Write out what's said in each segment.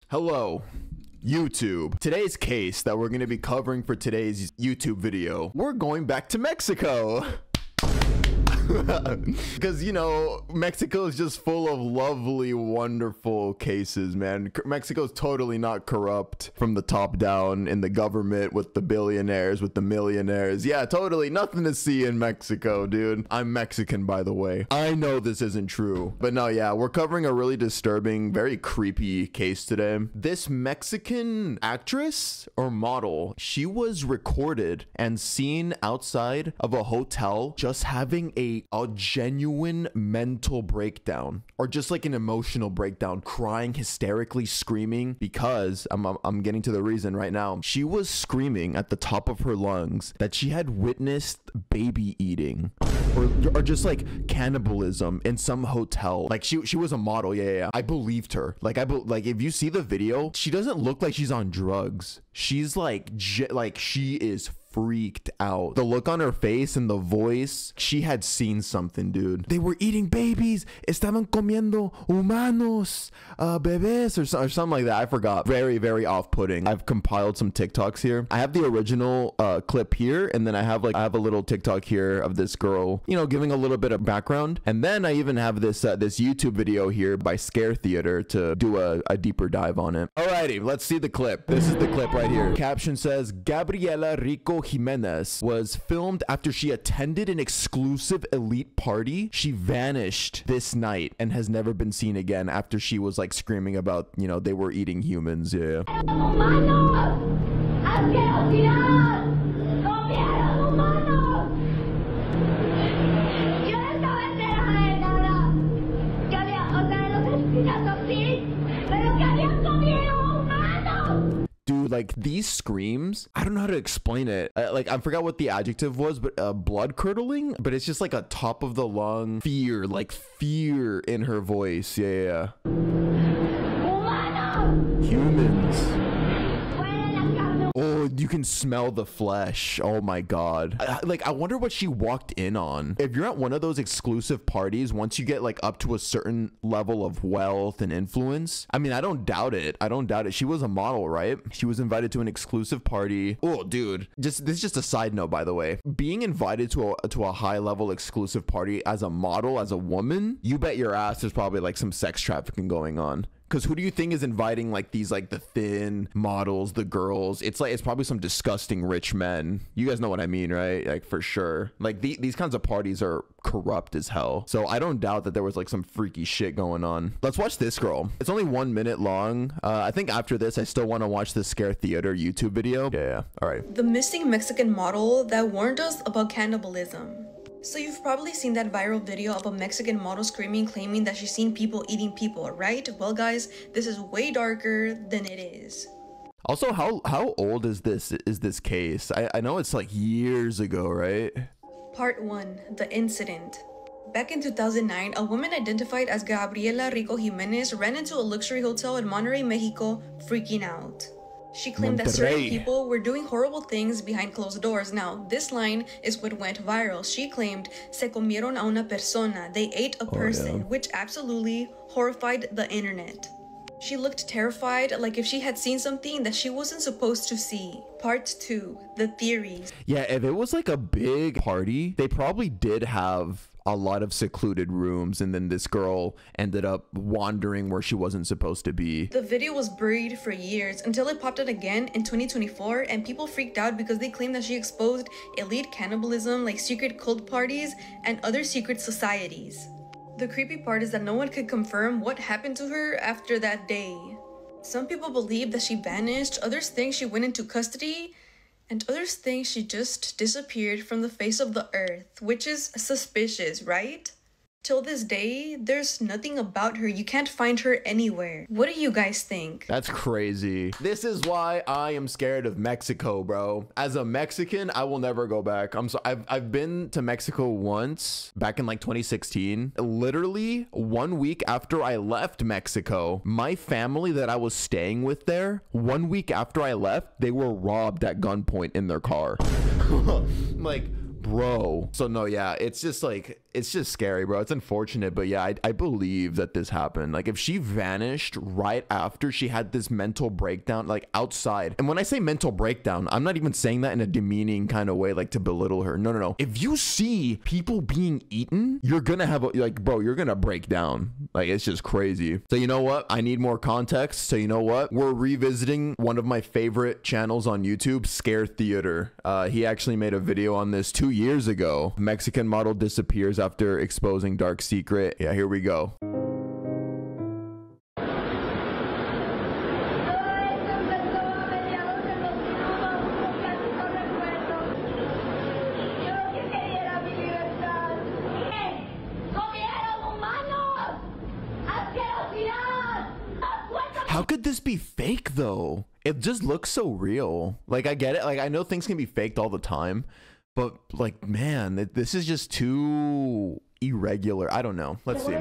Hello, YouTube. Today's case that we're going to be covering for today's YouTube video, we're going back to Mexico. Because, you know, Mexico is just full of lovely, wonderful cases, man. Mexico's totally not corrupt from the top down in the government with the billionaires, with the millionaires. Yeah, totally nothing to see in Mexico, dude. I'm Mexican, by the way. I know this isn't true. But no, yeah, we're covering a really disturbing, very creepy case today. This Mexican actress or model, she was recorded and seen outside of a hotel just having a genuine mental breakdown, or just like an emotional breakdown, crying hysterically, screaming, because I'm getting to the reason right now. She was screaming at the top of her lungs that she had witnessed baby eating or just like cannibalism in some hotel. Like she was a model. Yeah. I believed her. Like if you see the video, she doesn't look like she's on drugs. She's like she is freaked out. The look on her face and the voice, she had seen something, dude. They were eating babies. Estaban comiendo humanos, bebés, or something like that. I forgot. Very, very off-putting. I've compiled some TikToks here. I have the original clip here, and then I have a little TikTok here of this girl, you know, giving a little bit of background. And then I even have this this YouTube video here by Scare Theater to do a deeper dive on it. Alrighty, let's see the clip. This is the clip right here. Caption says, Gabriela Rico Jimenez was filmed after she attended an exclusive elite party. She vanished this night and has never been seen again after she was like screaming about, you know, they were eating humans. Yeah. Dude, like these screams, I don't know how to explain it. Like I forgot what the adjective was, but blood curdling, but it's just like a top of the lung fear, like fear in her voice. Yeah. Humans. Oh, you can smell the flesh. Oh my God. I wonder what she walked in on. If you're at one of those exclusive parties, once you get like up to a certain level of wealth and influence, I mean, I don't doubt it. She was a model, right? She was invited to an exclusive party. Oh, dude. This is just a side note, by the way. Being invited to a high level exclusive party as a model, as a woman, you bet your ass there's probably like some sex trafficking going on. Because who do you think is inviting like these, like the thin models, the girls? It's probably some disgusting rich men. You guys know what I mean, right? Like for sure. Like these kinds of parties are corrupt as hell. So I don't doubt that there was like some freaky shit going on. Let's watch this girl. It's only 1 minute long. I think after this, I still want to watch the Scare Theater YouTube video. Yeah. All right. The missing Mexican model that warned us about cannibalism. So you've probably seen that viral video of a Mexican model screaming, claiming that she's seen people eating people, right? Well, guys, this is way darker than it is. Also, how old is this case? I know it's like years ago, right? Part 1, the incident. Back in 2009, a woman identified as Gabriela Rico Jimenez ran into a luxury hotel in Monterrey, Mexico, freaking out. She claimed that certain people were doing horrible things behind closed doors. Now, this line is what went viral. She claimed, se comieron a una persona. They ate a person, which absolutely horrified the internet. She looked terrified, like if she had seen something that she wasn't supposed to see. Part 2, the theories. Yeah, if it was like a big party, they probably did have a lot of secluded rooms, and then this girl ended up wandering where she wasn't supposed to be. The video was buried for years until it popped out again in 2024, and people freaked out because they claimed that she exposed elite cannibalism, like secret cult parties and other secret societies. The creepy part is that no one could confirm what happened to her after that day. Some people believe that she vanished, others think she went into custody, and others think she just disappeared from the face of the earth, which is suspicious, right? Till this day, there's nothing about her. You can't find her anywhere. What do you guys think? That's crazy. This is why I am scared of Mexico, bro. As a Mexican, I will never go back. I've been to Mexico once back in like 2016. Literally 1 week after I left Mexico, my family that I was staying with there, 1 week after I left, they were robbed at gunpoint in their car. Like, bro. So no, yeah, it's just like, it's just scary, bro. It's unfortunate, but yeah, I believe that this happened. Like, if she vanished right after she had this mental breakdown, like outside, and when I say mental breakdown, I'm not even saying that in a demeaning kind of way, like to belittle her. No, no, no. If you see people being eaten, you're gonna have a, like, bro, you're gonna break down. Like, it's just crazy. So you know what? I need more context. So you know what? We're revisiting one of my favorite channels on YouTube, Scare Theater. He actually made a video on this 2 years ago. Mexican model disappears after exposing dark secret. Yeah, here we go. How could this be fake though? It just looks so real. Like, I get it. Like, I know things can be faked all the time, but like, man, this is just too irregular. I don't know. Let's see.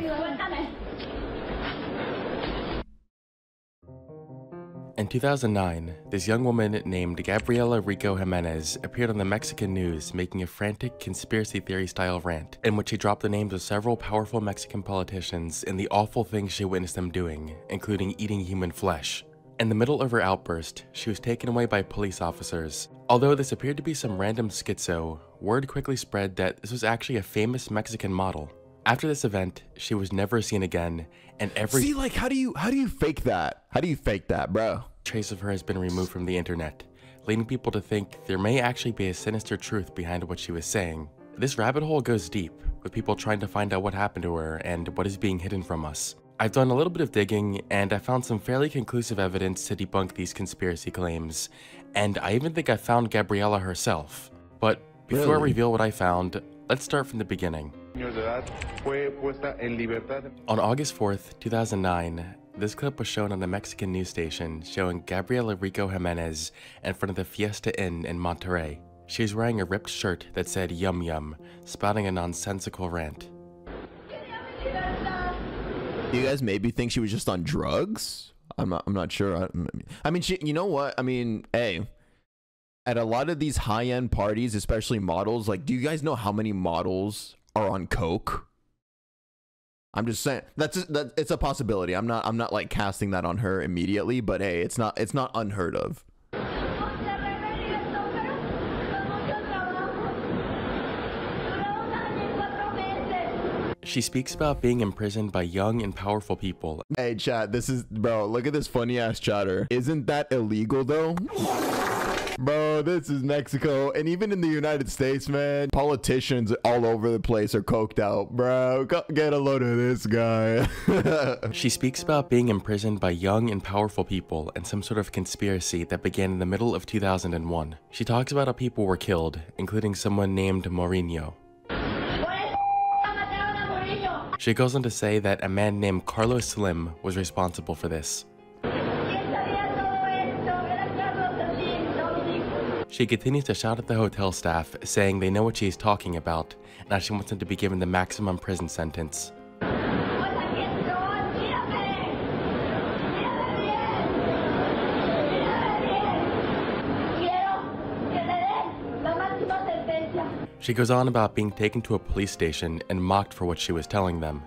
In 2009, this young woman named Gabriela Rico Jimenez appeared on the Mexican news making a frantic conspiracy theory style rant in which she dropped the names of several powerful Mexican politicians and the awful things she witnessed them doing, including eating human flesh. In the middle of her outburst, she was taken away by police officers. Although this appeared to be some random schizo, word quickly spread that this was actually a famous Mexican model. After this event, she was never seen again, and every See, like, how do you fake that? How do you fake that, bro? trace of her has been removed from the internet, leading people to think there may actually be a sinister truth behind what she was saying. This rabbit hole goes deep, with people trying to find out what happened to her and what is being hidden from us. I've done a little bit of digging, and I found some fairly conclusive evidence to debunk these conspiracy claims, and I even think I found Gabriela herself. But before I reveal what I found, let's start from the beginning. On August 4th, 2009, this clip was shown on a Mexican news station showing Gabriela Rico Jimenez in front of the Fiesta Inn in Monterrey. She was wearing a ripped shirt that said "Yum Yum," spouting a nonsensical rant. Do you guys maybe think she was just on drugs? I'm not sure. I mean, you know what? I mean, hey, at a lot of these high-end parties, especially models, like, do you guys know how many models are on coke? I'm just saying that it's a possibility. I'm not like casting that on her immediately, but hey, it's not unheard of. She speaks about being imprisoned by young and powerful people. Hey chat, this is, bro, look at this funny ass chatter. Isn't that illegal though? Bro, this is Mexico, and even in the United States, man, politicians all over the place are coked out. Bro, get a load of this guy. She speaks about being imprisoned by young and powerful people and some sort of conspiracy that began in the middle of 2001. She talks about how people were killed, including someone named Mourinho. She goes on to say that a man named Carlos Slim was responsible for this. She continues to shout at the hotel staff, saying they know what she is talking about, and that she wants them to be given the maximum prison sentence. She goes on about being taken to a police station and mocked for what she was telling them.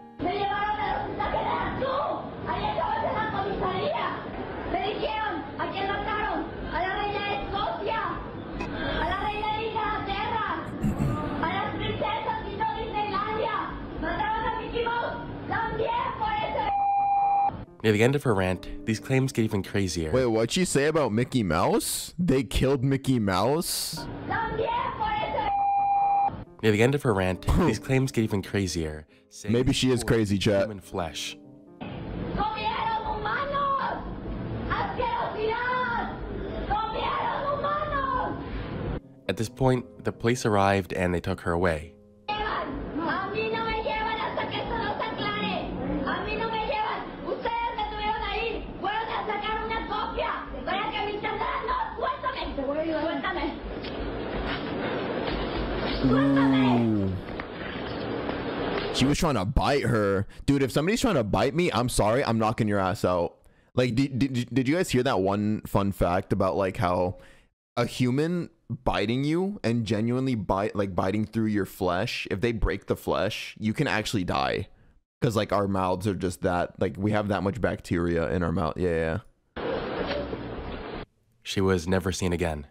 Near the end of her rant, these claims get even crazier. Wait, what'd she say about Mickey Mouse? They killed Mickey Mouse? Near the end of her rant, these claims get even crazier. Maybe she is crazy, chat. Human flesh. At this point, the police arrived and they took her away. Ooh. She was trying to bite her. Dude, if somebody's trying to bite me, I'm sorry, I'm knocking your ass out. Like, did you guys hear that one fun fact about like how a human biting you and genuinely biting through your flesh, if they break the flesh, you can actually die. Because like our mouths are just that, like we have that much bacteria in our mouth. Yeah. She was never seen again.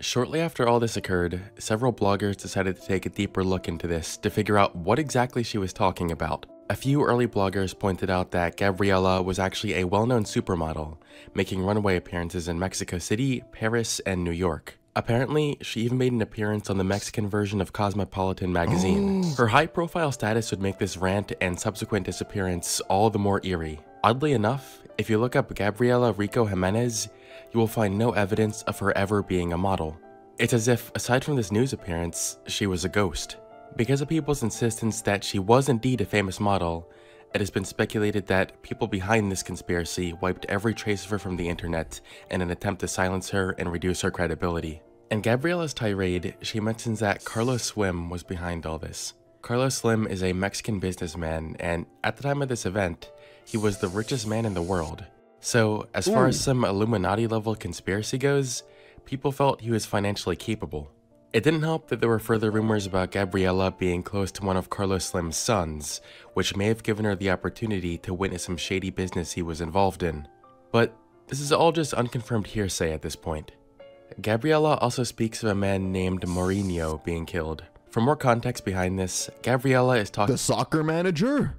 Shortly after all this occurred, several bloggers decided to take a deeper look into this to figure out what exactly she was talking about. A few early bloggers pointed out that Gabriela was actually a well-known supermodel, making runway appearances in Mexico City, Paris, and New York. Apparently, she even made an appearance on the Mexican version of Cosmopolitan magazine. Her high-profile status would make this rant and subsequent disappearance all the more eerie. Oddly enough, if you look up Gabriela Rico Jimenez, you will find no evidence of her ever being a model. It's as if, aside from this news appearance, she was a ghost. Because of people's insistence that she was indeed a famous model, it has been speculated that people behind this conspiracy wiped every trace of her from the internet in an attempt to silence her and reduce her credibility. In Gabriela's tirade, she mentions that Carlos Slim was behind all this. Carlos Slim is a Mexican businessman, and at the time of this event, he was the richest man in the world. So, as far as some Illuminati-level conspiracy goes, people felt he was financially capable. It didn't help that there were further rumors about Gabriela being close to one of Carlos Slim's sons, which may have given her the opportunity to witness some shady business he was involved in. But this is all just unconfirmed hearsay at this point. Gabriela also speaks of a man named Mourinho being killed. For more context behind this, Gabriela is talking— The soccer manager?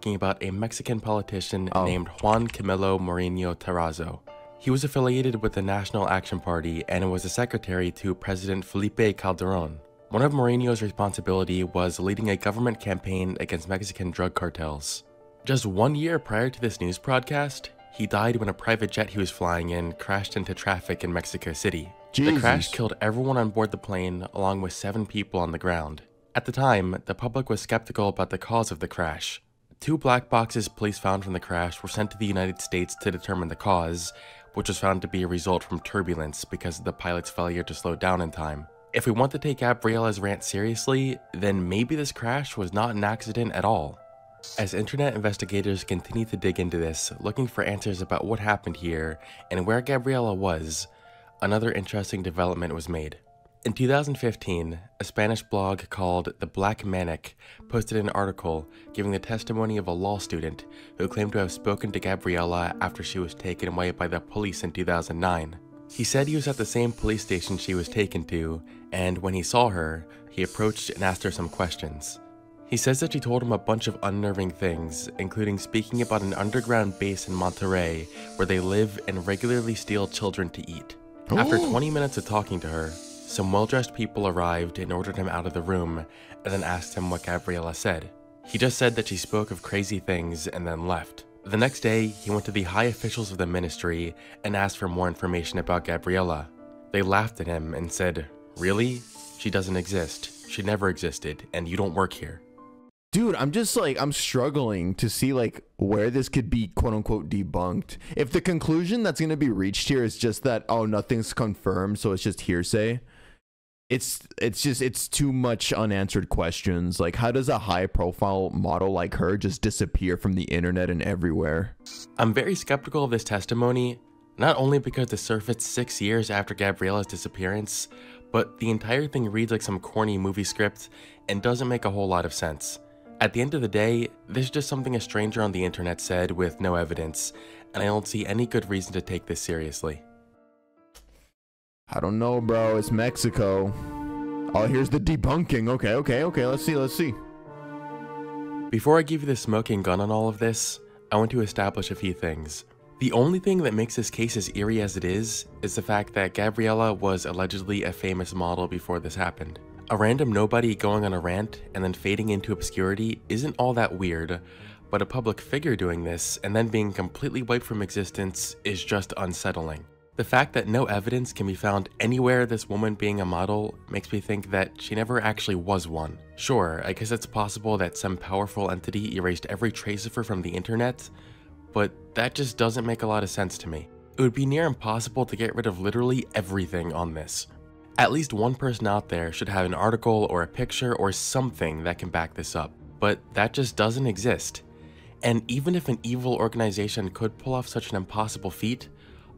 About a Mexican politician named Juan Camilo Mourinho Terrazo. He was affiliated with the National Action Party and was a secretary to President Felipe Calderón. One of Mourinho's responsibility was leading a government campaign against Mexican drug cartels. Just 1 year prior to this news broadcast, he died when a private jet he was flying in crashed into traffic in Mexico City. Jesus. The crash killed everyone on board the plane, along with 7 people on the ground. At the time, the public was skeptical about the cause of the crash. 2 black boxes police found from the crash were sent to the United States to determine the cause, which was found to be a result from turbulence because of the pilot's failure to slow down in time. If we want to take Gabriela's rant seriously, then maybe this crash was not an accident at all. As internet investigators continue to dig into this, looking for answers about what happened here and where Gabriela was, another interesting development was made. In 2015, a Spanish blog called The Black Manic posted an article giving the testimony of a law student who claimed to have spoken to Gabriela after she was taken away by the police in 2009. He said he was at the same police station she was taken to, and when he saw her, he approached and asked her some questions. He says that she told him a bunch of unnerving things, including speaking about an underground base in Monterrey where they live and regularly steal children to eat. After 20 minutes of talking to her, some well-dressed people arrived and ordered him out of the room and then asked him what Gabriela said. He just said that she spoke of crazy things and then left. The next day, he went to the high officials of the ministry and asked for more information about Gabriela. They laughed at him and said, "Really? She doesn't exist. She never existed, and you don't work here." Dude, I'm struggling to see like where this could be quote unquote debunked. If the conclusion that's going to be reached here is just that, oh, nothing's confirmed, so it's just hearsay. It's too much unanswered questions. Like, how does a high profile model like her just disappear from the internet and everywhere? I'm very skeptical of this testimony, not only because it surfaced 6 years after Gabriela's disappearance, but the entire thing reads like some corny movie script and doesn't make a whole lot of sense. At the end of the day, this is just something a stranger on the internet said with no evidence, and I don't see any good reason to take this seriously. I don't know, bro. It's Mexico. Oh, here's the debunking. Okay. Let's see. Before I give you the smoking gun on all of this, I want to establish a few things. The only thing that makes this case as eerie as it is the fact that Gabriela was allegedly a famous model before this happened. A random nobody going on a rant and then fading into obscurity isn't all that weird, but a public figure doing this and then being completely wiped from existence is just unsettling. The fact that no evidence can be found anywhere of this woman being a model makes me think that she never actually was one. Sure, I guess it's possible that some powerful entity erased every trace of her from the internet, but that just doesn't make a lot of sense to me. It would be near impossible to get rid of literally everything on this. At least one person out there should have an article or a picture or something that can back this up, but that just doesn't exist. And even if an evil organization could pull off such an impossible feat,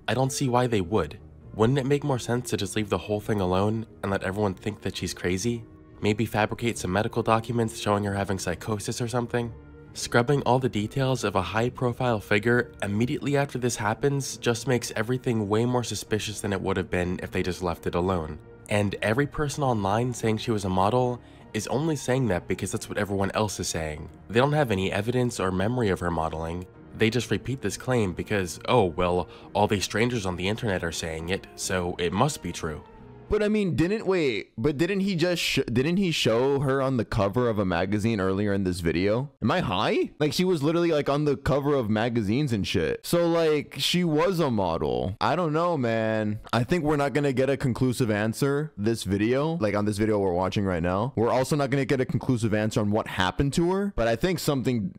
I don't see why they would. Wouldn't it make more sense to just leave the whole thing alone and let everyone think that she's crazy? Maybe fabricate some medical documents showing her having psychosis or something? Scrubbing all the details of a high-profile figure immediately after this happens just makes everything way more suspicious than it would have been if they just left it alone. And every person online saying she was a model is only saying that because that's what everyone else is saying. They don't have any evidence or memory of her modeling. They just repeat this claim because, oh, well, all these strangers on the internet are saying it, so it must be true. But I mean, didn't he show her on the cover of a magazine earlier in this video? Am I high? Like, she was literally like on the cover of magazines and shit. So like, she was a model. I don't know, man. I think we're not gonna get a conclusive answer this video, like on this video we're watching right now. We're also not gonna get a conclusive answer on what happened to her, but I think something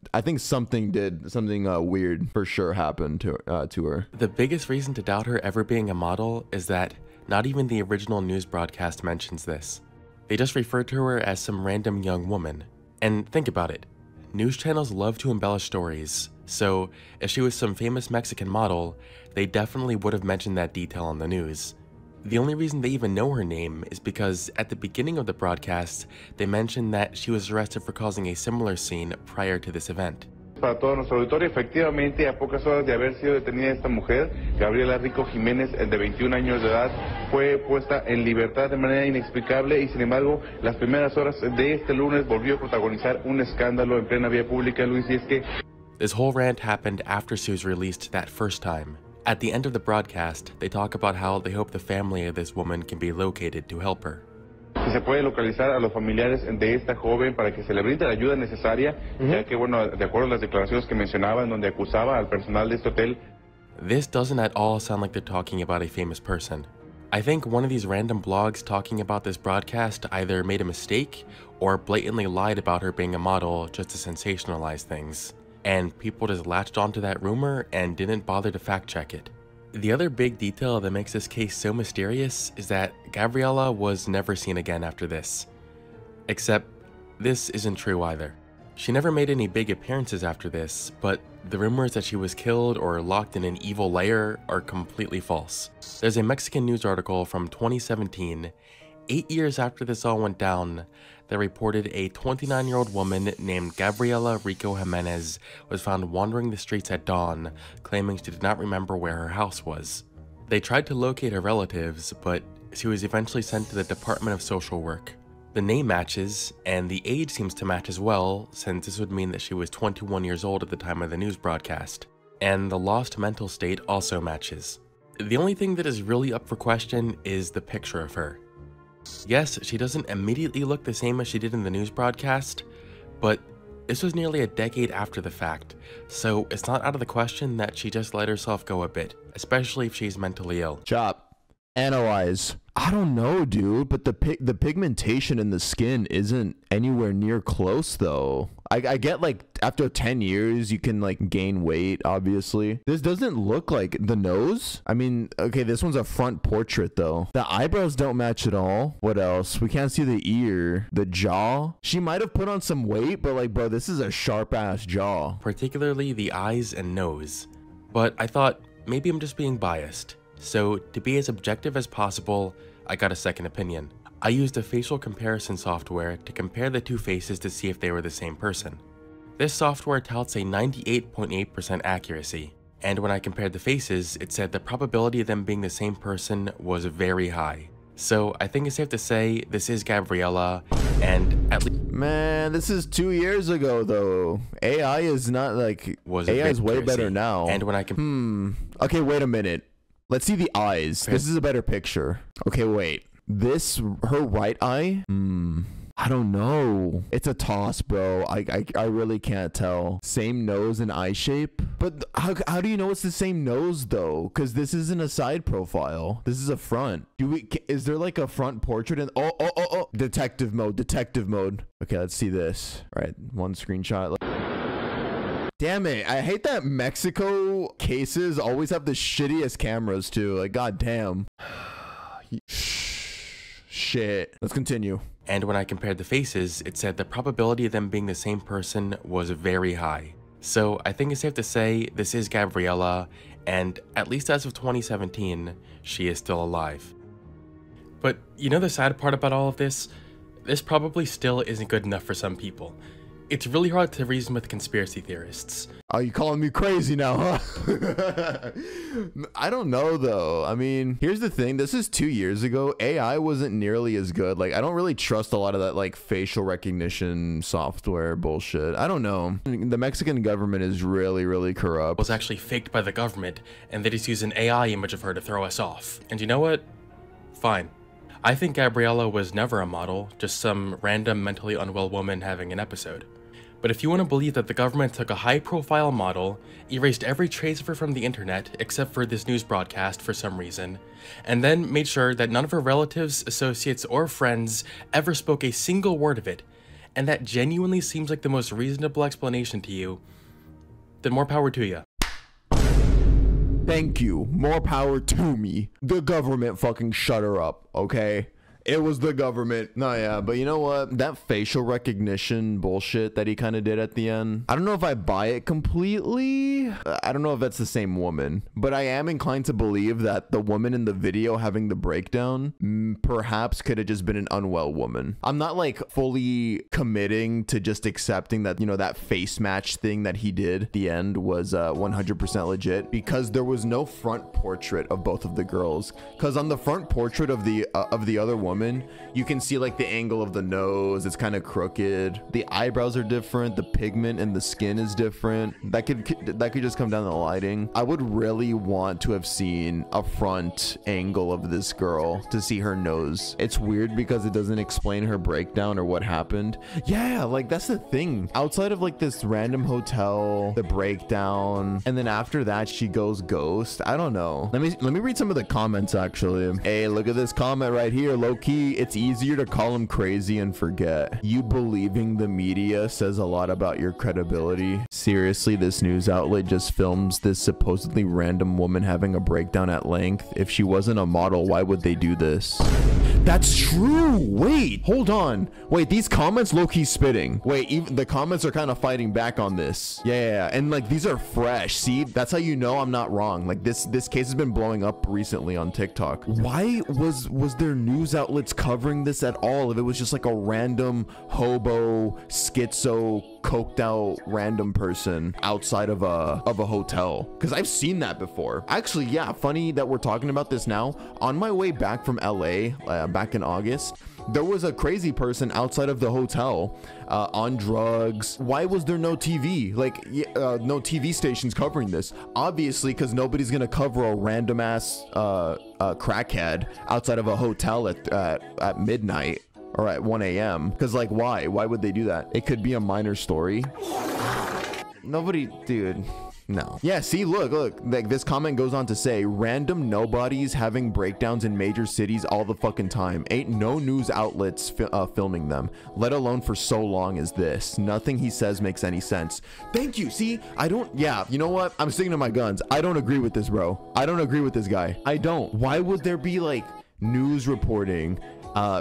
weird for sure happened to her. The biggest reason to doubt her ever being a model is that not even the original news broadcast mentions this. They just refer to her as some random young woman. And think about it, news channels love to embellish stories, so if she was some famous Mexican model, they definitely would have mentioned that detail on the news. The only reason they even know her name is because at the beginning of the broadcast, they mentioned that she was arrested for causing a similar scene prior to this event. Para todo nuestro auditorio, efectivamente, a pocas horas de haber sido detenida esta mujer, Gabriela Rico Jiménez, de 21 años de edad, fue puesta en libertad de manera inexplicable y, sin embargo, las primeras horas de este lunes volvió a protagonizar un escándalo en plena vía pública, Luis, y es que... This whole rant happened after she was released that first time. At the end of the broadcast, they talk about how they hope the family of this woman can be located to help her. Si se puede localizar a los familiares de esta joven para que se le brinde la ayuda necesaria, ya que, bueno, de acuerdo a las declaraciones que mencionaba, en donde acusaba al personal de este hotel. This doesn't at all sound like they're talking about a famous person. I think one of these random blogs talking about this broadcast either made a mistake or blatantly lied about her being a model just to sensationalize things. And people just latched onto that rumor and didn't bother to fact check it. The other big detail that makes this case so mysterious is that Gabriela was never seen again after this. Except, this isn't true either. She never made any big appearances after this, but the rumors that she was killed or locked in an evil lair are completely false. There's a Mexican news article from 2017, 8 years after this all went down, that reported a 29-year-old woman named Gabriela Rico Jimenez was found wandering the streets at dawn, claiming she did not remember where her house was. They tried to locate her relatives, but she was eventually sent to the Department of Social Work. The name matches, and the age seems to match as well, since this would mean that she was 21 years old at the time of the news broadcast. And the lost mental state also matches. The only thing that is really up for question is the picture of her. Yes, she doesn't immediately look the same as she did in the news broadcast, but this was nearly a decade after the fact, so it's not out of the question that she just let herself go a bit, especially if she's mentally ill. Chop. Analyze. I don't know, dude, but the pigmentation in the skin isn't anywhere near close, though. I get, like, after 10 years, you can, like, gain weight, obviously. This doesn't look like the nose. I mean, okay, this one's a front portrait, though. The eyebrows don't match at all. What else? We can't see the ear. The jaw. She might have put on some weight, but, like, bro, this is a sharp-ass jaw. Particularly the eyes and nose. But I thought, maybe I'm just being biased. So, to be as objective as possible, I got a second opinion. I used a facial comparison software to compare the two faces to see if they were the same person. This software touts a 98.8% accuracy, and when I compared the faces, it said the probability of them being the same person was very high. So I think it's safe to say this is Gabriela, and at least— Man, this is 2 years ago, though. AI is not like— AI is way better now. And when I Okay, wait a minute. Let's see the eyes. This is a better picture. Okay, wait. This, her right eye? I don't know. It's a toss, bro. I really can't tell. Same nose and eye shape? But how do you know it's the same nose, though? Because this isn't a side profile. This is a front. Is there like a front portrait? Oh. Detective mode. Okay, let's see this. All right, one screenshot. Damn it, I hate that Mexico cases always have the shittiest cameras too. Like, goddamn. Shit. Let's continue. And when I compared the faces, it said the probability of them being the same person was very high. So I think it's safe to say this is Gabriela, and at least as of 2017, she is still alive. But you know the sad part about all of this? This probably still isn't good enough for some people. It's really hard to reason with conspiracy theorists. Oh, you calling me crazy now, huh? I don't know, though. I mean, here's the thing. This is 2 years ago. AI wasn't nearly as good. Like, I don't really trust a lot of that, like, facial recognition software bullshit. I don't know. The Mexican government is really, really corrupt. Was actually faked by the government, and they just use an AI image of her to throw us off. And you know what? Fine. I think Gabriella was never a model, just some random mentally unwell woman having an episode. But if you want to believe that the government took a high-profile model, erased every trace of her from the internet except for this news broadcast for some reason, and then made sure that none of her relatives, associates, or friends ever spoke a single word of it, and that genuinely seems like the most reasonable explanation to you, then more power to you. Thank you. More power to me. The government fucking shut her up, okay? It was the government. No, yeah, but you know what? That facial recognition bullshit that he kind of did at the end, I don't know if I buy it completely. I don't know if that's the same woman, but I am inclined to believe that the woman in the video having the breakdown perhaps could have just been an unwell woman. I'm not like fully committing to just accepting that, you know, that face match thing that he did at the end was 100% legit, because there was no front portrait of both of the girls. Because on the front portrait of the other woman, you can see like the angle of the nose, it's kind of crooked, the eyebrows are different, the pigment in the skin is different. That could just come down to the lighting. I would really want to have seen a front angle of this girl to see her nose. It's weird because it doesn't explain her breakdown or what happened. Yeah, like that's the thing. Outside of like this random hotel, the breakdown, and then after that she goes ghost. I don't know. Let me read some of the comments actually. Hey, look at this comment right here. Low-key, it's easier to call him crazy and forget. You believing the media says a lot about your credibility. Seriously, this news outlet just films this supposedly random woman having a breakdown at length. If she wasn't a model, why would they do this? That's true. Wait, hold on. Wait, these comments low-key spitting. Wait, even the comments are kind of fighting back on this. Yeah, and like these are fresh. See, that's how you know I'm not wrong. Like this case has been blowing up recently on TikTok. Why was there news outlets covering this at all if it was just like a random hobo, schizo, coked out random person outside of a hotel? Because I've seen that before. Actually, yeah, funny that we're talking about this now. On my way back from LA back in August, there was a crazy person outside of the hotel on drugs. Why was there no TV? Like, no TV stations covering this? Obviously, because nobody's gonna cover a random ass crackhead outside of a hotel at midnight or at 1 a.m. Because like, why would they do that? It could be a minor story. Nobody, dude. No. Yeah, see, look, like this comment goes on to say, random nobodies having breakdowns in major cities all the fucking time. Ain't no news outlets filming them, let alone for so long as this. Nothing he says makes any sense. Thank you. See, yeah, you know what? I'm sticking to my guns. I don't agree with this, bro. I don't agree with this guy. I don't. Why would there be like news reporting,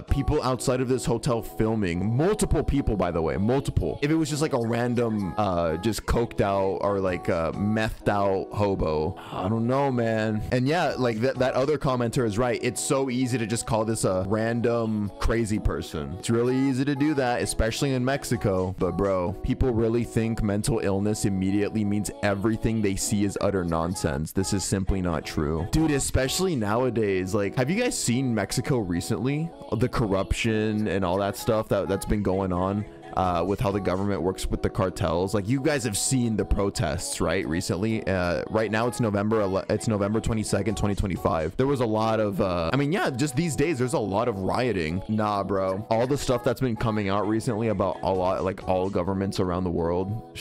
people outside of this hotel filming, multiple people, by the way, multiple, if it was just like a random just coked out or like methed out hobo? I don't know, man. And yeah, like that other commenter is right. It's so easy to just call this a random crazy person. It's really easy to do that, especially in Mexico. But bro, people really think mental illness immediately means everything they see is utter nonsense. This is simply not true, dude. Especially nowadays. Like, have you guys seen Mexico recently? The corruption and all that stuff that's been going on with how the government works with the cartels. Like, you guys have seen the protests, right? Recently, right now it's November 22nd, 2025. There was a lot of I mean, yeah, just these days there's a lot of rioting. Nah, bro, all the stuff that's been coming out recently about all governments around the world.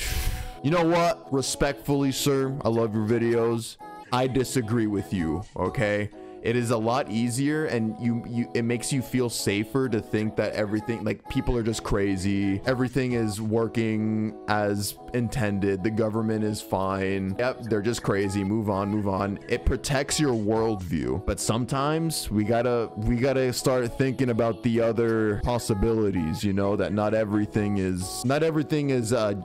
You know what? Respectfully, sir, I love your videos. I disagree with you, okay? It is a lot easier, and it makes you feel safer to think that everything, like, people are just crazy, everything is working as intended, the government is fine, yep, they're just crazy, move on. It protects your worldview. But sometimes we gotta start thinking about the other possibilities, you know, that not everything is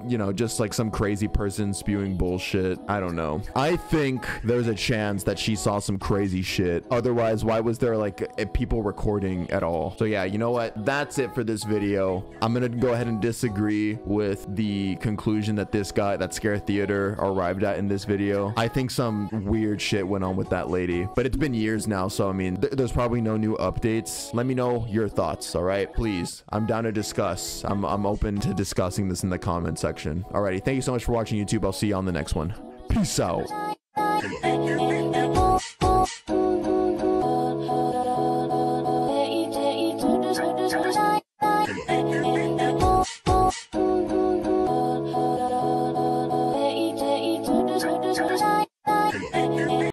you know, just like some crazy person spewing bullshit. I don't know. I think there's a chance that she saw some crazy shit. Otherwise, why was there like people recording at all? So yeah, you know what? That's it for this video. I'm gonna go ahead and disagree with the conclusion that this guy, that Scare Theater, arrived at in this video. I think some weird shit went on with that lady, but it's been years now, so I mean, there's probably no new updates. Let me know your thoughts, all right? Please, I'm down to discuss. I'm open to discussing this in the comment section. Alrighty, thank you so much for watching, YouTube. I'll see you on the next one. Peace out.